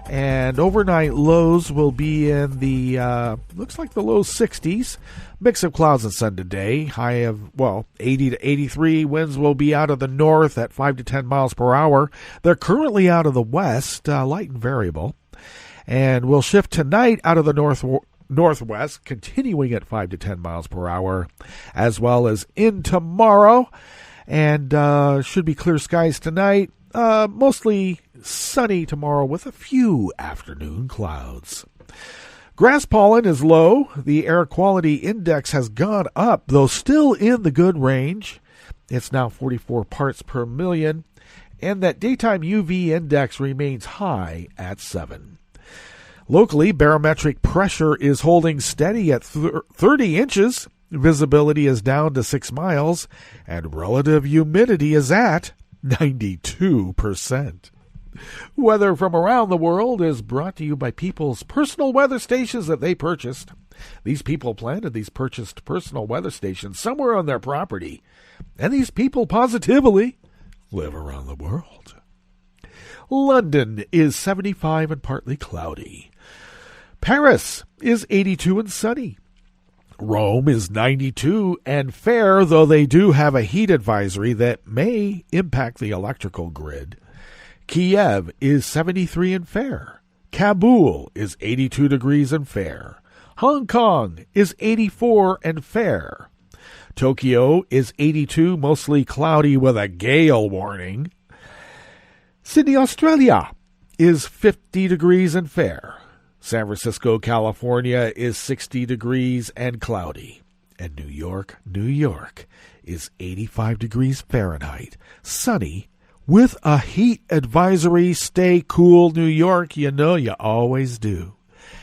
and overnight lows will be in the, looks like the low 60s. Mix of clouds and sun today. High of, 80 to 83. Winds will be out of the north at 5 to 10 miles per hour. They're currently out of the west, light and variable. And we'll shift tonight out of the northwest, continuing at 5 to 10 miles per hour, as well as in tomorrow. And should be clear skies tonight. Mostly sunny tomorrow with a few afternoon clouds. Grass pollen is low. The air quality index has gone up, though still in the good range. It's now 44 parts per million. And that daytime UV index remains high at 7. Locally, barometric pressure is holding steady at 30 inches. Visibility is down to 6 miles. And relative humidity is at 92%. Weather from around the world is brought to you by people's personal weather stations that they purchased. These people planted these purchased personal weather stations somewhere on their property, and these people positively live around the world. London is 75 and partly cloudy. Paris is 82 and sunny. Rome is 92 and fair, though they do have a heat advisory that may impact the electrical grid. Kiev is 73 and fair. Kabul is 82 degrees and fair. Hong Kong is 84 and fair. Tokyo is 82, mostly cloudy with a gale warning. Sydney, Australia is 50 degrees and fair. San Francisco, California is 60 degrees and cloudy. And New York is 85 degrees Fahrenheit, sunny, with a heat advisory. Stay cool, New York. You know you always do.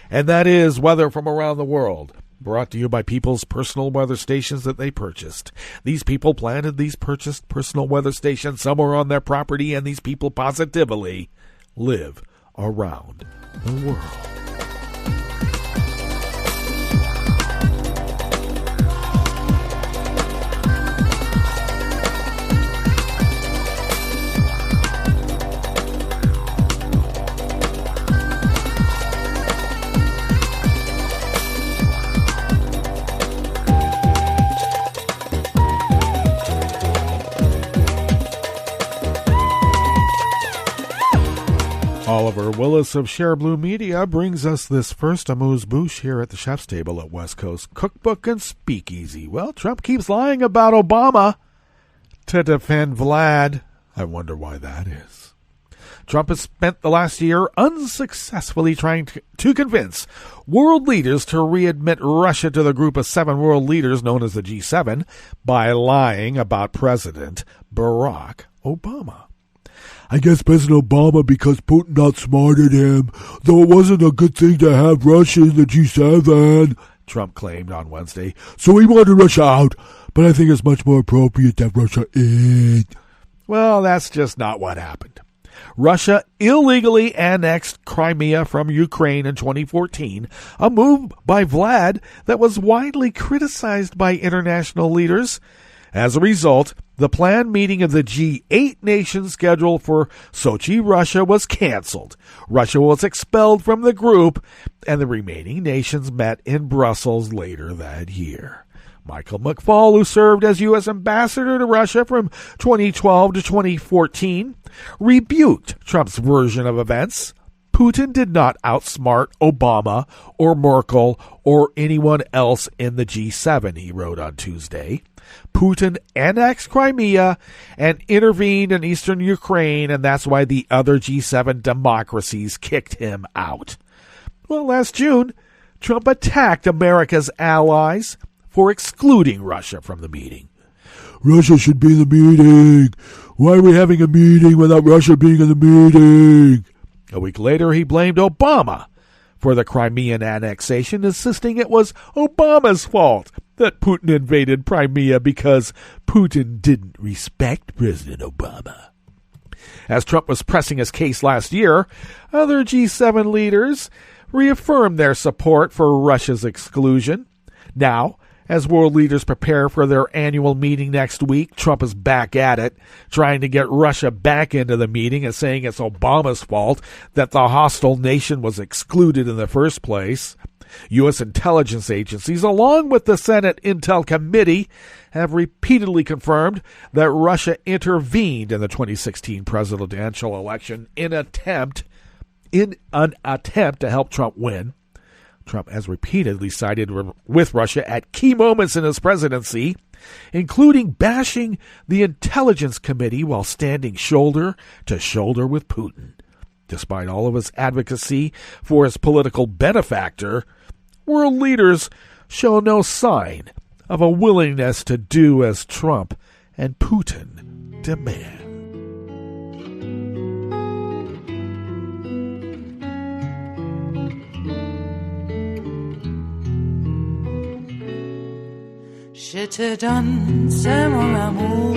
And that is weather from around the world, brought to you by people's personal weather stations that they purchased. These people planted these purchased personal weather stations somewhere on their property, and these people positively live around the world. Oliver Willis of Share Blue Media brings us this first amuse-bouche here at the chef's table at West Coast Cookbook and Speakeasy. Well, Trump keeps lying about Obama to defend Vlad. I wonder why that is. Trump has spent the last year unsuccessfully trying to convince world leaders to readmit Russia to the group of 7 world leaders known as the G7 by lying about President Barack Obama. I guess President Obama, because Putin outsmarted him, though it wasn't a good thing to have Russia in the G7, Trump claimed on Wednesday. So he wanted Russia out, but I think it's much more appropriate to have Russia in. Well, that's just not what happened. Russia illegally annexed Crimea from Ukraine in 2014, a move by Vlad that was widely criticized by international leaders. As a result, the planned meeting of the G8 nations scheduled for Sochi, Russia, was canceled. Russia was expelled from the group, and the remaining nations met in Brussels later that year. Michael McFaul, who served as U.S. ambassador to Russia from 2012 to 2014, rebuked Trump's version of events. Putin did not outsmart Obama or Merkel or anyone else in the G7, he wrote on Tuesday. Putin annexed Crimea and intervened in eastern Ukraine, and that's why the other G7 democracies kicked him out. Well, last June, Trump attacked America's allies for excluding Russia from the meeting. Russia should be in the meeting. Why are we having a meeting without Russia being in the meeting? A week later, he blamed Obama for the Crimean annexation, insisting it was Obama's fault that Putin invaded Crimea because Putin didn't respect President Obama. As Trump was pressing his case last year, other G7 leaders reaffirmed their support for Russia's exclusion. Now, as world leaders prepare for their annual meeting next week, Trump is back at it, trying to get Russia back into the meeting and saying it's Obama's fault that the hostile nation was excluded in the first place. U.S. intelligence agencies, along with the Senate Intel Committee, have repeatedly confirmed that Russia intervened in the 2016 presidential election in an attempt to help Trump win. Trump has repeatedly sided with Russia at key moments in his presidency, including bashing the Intelligence Committee while standing shoulder to shoulder with Putin. Despite all of his advocacy for his political benefactor, world leaders show no sign of a willingness to do as Trump and Putin demand. Je te donne ce mon amour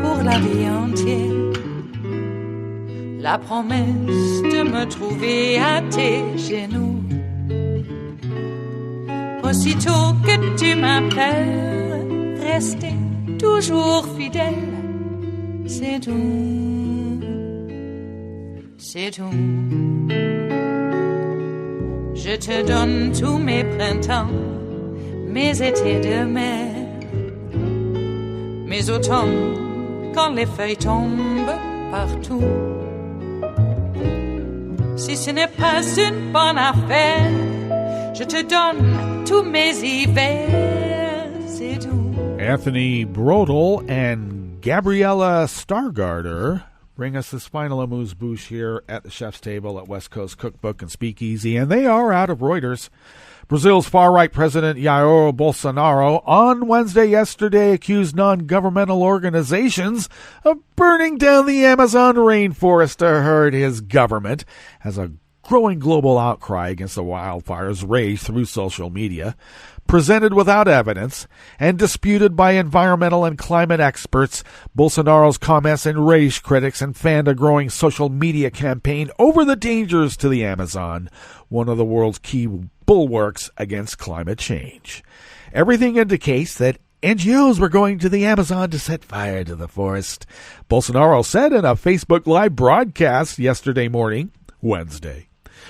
pour la vie entière. La promesse de me trouver à tes genoux. Aussitôt que tu m'appelles, rester toujours fidèle. C'est tout, c'est tout. Je te donne tous mes printemps, mes étés de mer. Mes automnes, quand les feuilles tombent partout. Si ce n'est pas une bonne affaire, je te donne tous mes hivers, c'est tout. Anthony Brodel and Gabriella Stargarder bring us this final amuse-bouche here at the chef's table at West Coast Cookbook and Speakeasy, and they are out of Reuters. Brazil's far-right president Jair Bolsonaro on Wednesday yesterday accused non-governmental organizations of burning down the Amazon rainforest to hurt his government as a growing global outcry against the wildfires raged through social media. Presented without evidence and disputed by environmental and climate experts, Bolsonaro's comments enraged critics and fanned a growing social media campaign over the dangers to the Amazon, one of the world's key bulwarks against climate change. Everything indicates that NGOs were going to the Amazon to set fire to the forest, Bolsonaro said in a Facebook Live broadcast yesterday morning, Wednesday.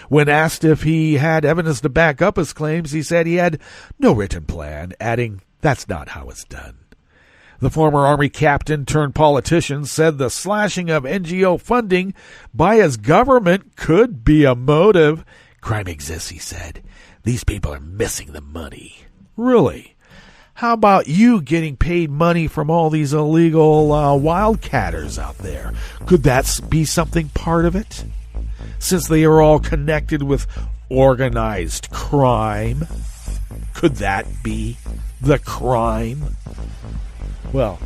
When asked if he had evidence to back up his claims, he said he had no written plan, adding, "That's not how it's done." The former Army captain turned politician said the slashing of NGO funding by his government could be a motive. Crime exists, he said. These people are missing the money. Really? How about you getting paid money from all these illegal wildcatters out there? Could that be something part of it? Since they are all connected with organized crime, could that be the crime? Well,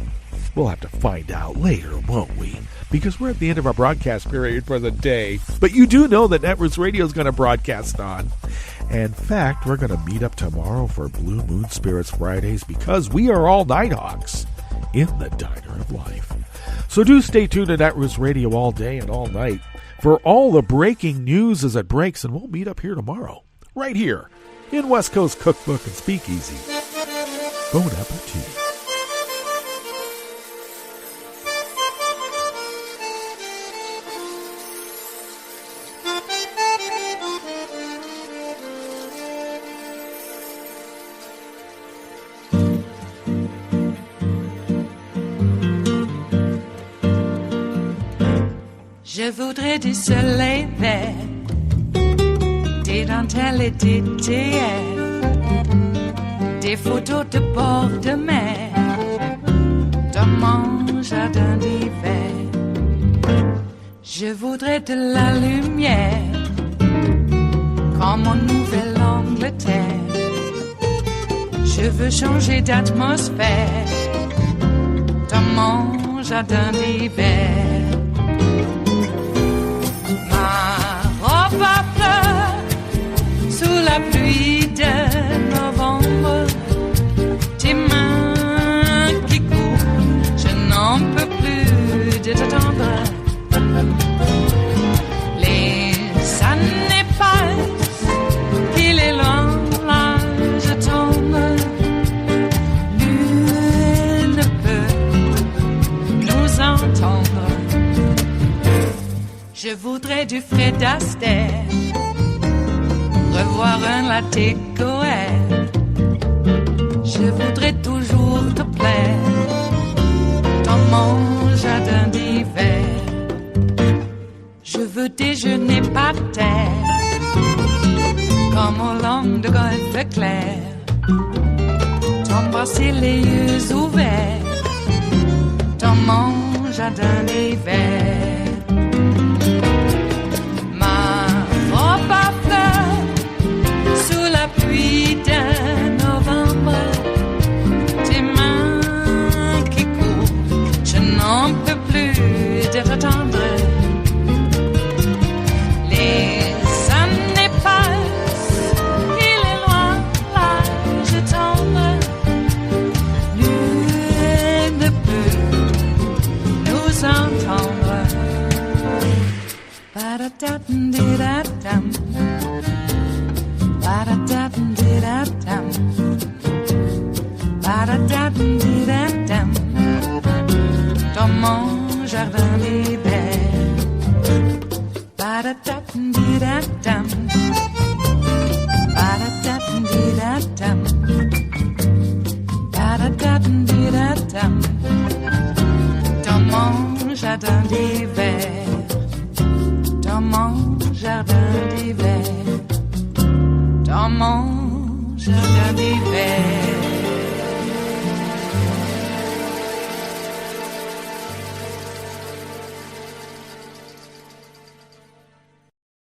we'll have to find out later, won't we? Because we're at the end of our broadcast period for the day. But you do know that Netroots Radio is going to broadcast on. In fact, we're going to meet up tomorrow for Blue Moon Spirits Fridays because we are all Nighthawks in the Diner of Life. So do stay tuned to Netroots Radio all day and all night for all the breaking news as it breaks, and we'll meet up here tomorrow, right here in West Coast Cookbook and Speakeasy. Bon appetit. Je voudrais du soleil vert, des dentelles et des théâtres, des photos de bord de mer, dans mon jardin d'hiver. Je voudrais de la lumière, comme en Nouvelle-Angleterre. Je veux changer d'atmosphère dans mon jardin d'hiver. Ma robe à fleurs sous la pluie de novembre. Tes mains qui courent, je n'en peux plus de t'attendre. Les années passent, qu'il est loin, l'âge tombe. Nul ne peut nous entendre. Je voudrais du Fred Astaire, revoir un latte Goël. Je voudrais toujours te plaire dans mon jardin d'hiver. Je veux déjeuner par terre comme au long de golfe clair. T'embrasser les yeux ouverts dans mon jardin d'hiver. Ma robe à fleurs sous la pluie de novembre. Tes mains qui courent, je n'en peux plus de t'attendre. Les années passent, il est loin, l'âge tombe. Nul ne peut nous entendre. Ba-da-da-dum-di-da-dum. Ba-da-da-dum-di-da-dum. Ba-da-da-dum-di-da-dum. Dans mon jardin d'hiver. Ba-da-da-dum-di-da-dum. Ba-da-da-dum-di-da-dum. Ba-da-da-dum-di-da-dum. Dans mon jardin d'hiver. Dans mon jardin d'hiver. Dans mon jardin.